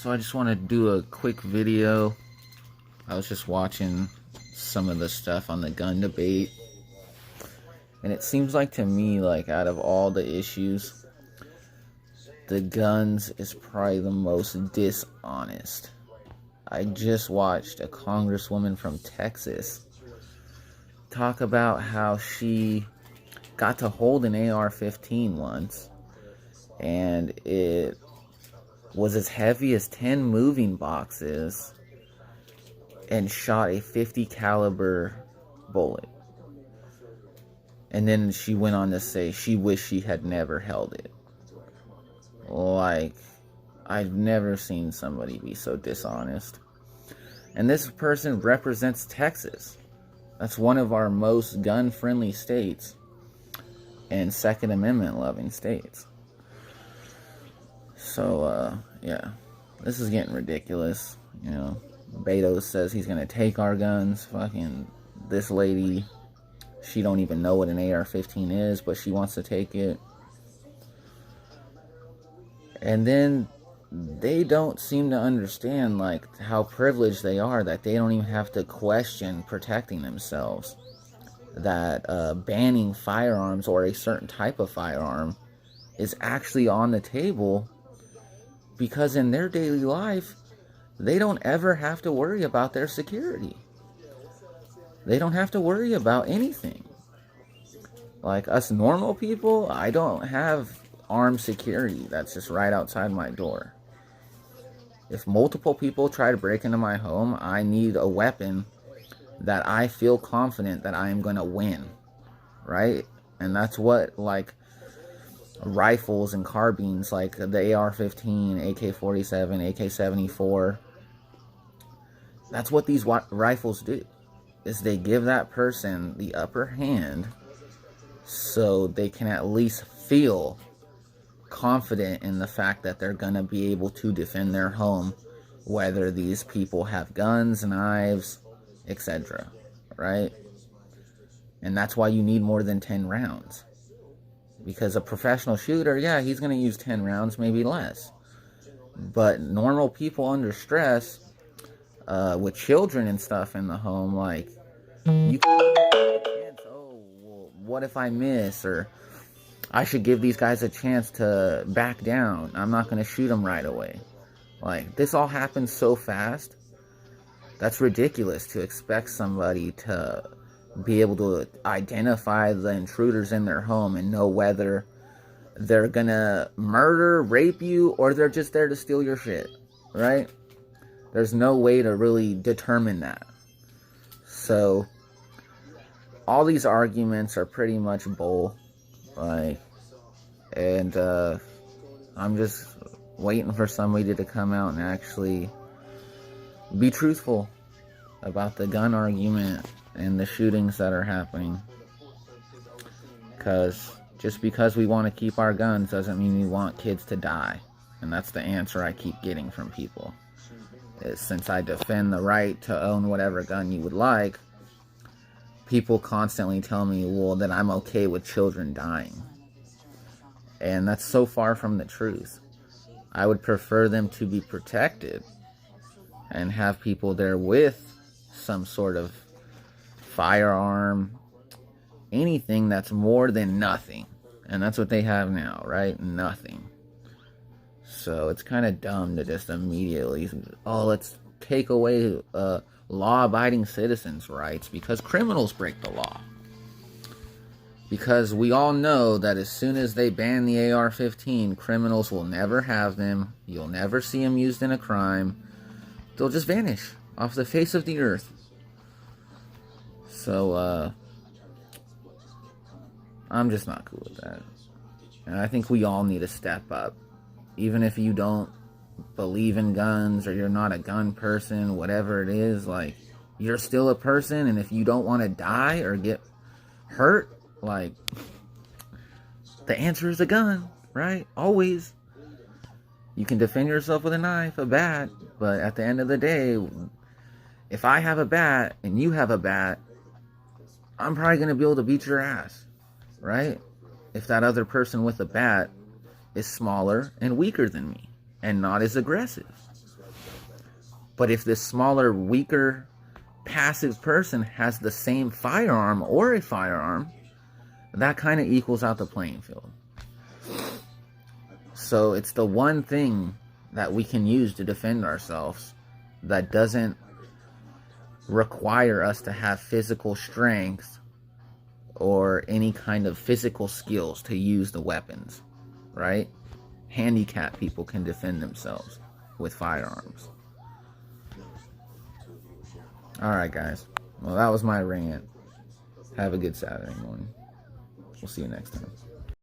So I just want to do a quick video. I was just watching some of the stuff on the gun debate, and it seems like to me, like, out of all the issues, the guns is probably the most dishonest. I just watched a congresswoman from Texas talk about how she got to hold an AR-15 once, and it was as heavy as 10 moving boxes and shot a 50 caliber bullet. And then she went on to say she wished she had never held it. Like, I've never seen somebody be so dishonest. And this person represents Texas. That's one of our most gun-friendly states and Second Amendment-loving states. So, yeah, this is getting ridiculous. You know, Beto says he's gonna take our guns. Fucking this lady, she don't even know what an AR-15 is, but she wants to take it. And then they don't seem to understand, like, how privileged they are, that they don't even have to question protecting themselves. That banning firearms or a certain type of firearm is actually on the table, because in their daily life, they don't ever have to worry about their security. They don't have to worry about anything. Like us normal people, I don't have armed security that's just right outside my door. If multiple people try to break into my home, I need a weapon that I feel confident that I am going to win, right? And that's what, like, rifles and carbines, like the AR-15, AK-47, AK-74, that's what these rifles do, is they give that person the upper hand so they can at least feel confident in the fact that they're gonna be able to defend their home, whether these people have guns, knives, etc., right? And that's why you need more than 10 rounds. Because a professional shooter, yeah, he's going to use 10 rounds, maybe less. But normal people under stress, with children and stuff in the home, like, you can chance, oh, well, what if I miss? Or I should give these guys a chance to back down. I'm not going to shoot them right away. Like, this all happens so fast. That's ridiculous to expect somebody to be able to identify the intruders in their home and know whether they're gonna murder, rape you, or they're just there to steal your shit, right? There's no way to really determine that. So all these arguments are pretty much bull, like, and I'm just waiting for somebody to come out and actually be truthful about the gun argument and the shootings that are happening. Because just because we want to keep our guns doesn't mean we want kids to die. And that's the answer I keep getting from people. Is since I defend the right to own whatever gun you would like, people constantly tell me, well, that I'm okay with children dying. And that's so far from the truth. I would prefer them to be protected and have people there with some sort of firearm, anything that's more than nothing. And that's what they have now, right? Nothing. So it's kind of dumb to just immediately, oh, let's take away law-abiding citizens' rights because criminals break the law. Because we all know that as soon as they ban the AR-15, criminals will never have them. You'll never see them used in a crime. They'll just vanish off the face of the earth. So, I'm just not cool with that. And I think we all need to step up. Even if you don't believe in guns or you're not a gun person, whatever it is, like, you're still a person, and if you don't want to die or get hurt, like, the answer is a gun, right? Always. You can defend yourself with a knife, a bat, but at the end of the day, if I have a bat and you have a bat, I'm probably going to be able to beat your ass, right? If that other person with a bat is smaller and weaker than me and not as aggressive. But if this smaller, weaker, passive person has the same firearm or a firearm, that kind of equals out the playing field. So it's the one thing that we can use to defend ourselves that doesn't require us to have physical strength or any kind of physical skills to use the weapons, right? Handicapped people can defend themselves with firearms. Alright, guys. Well, that was my rant. Have a good Saturday morning. We'll see you next time.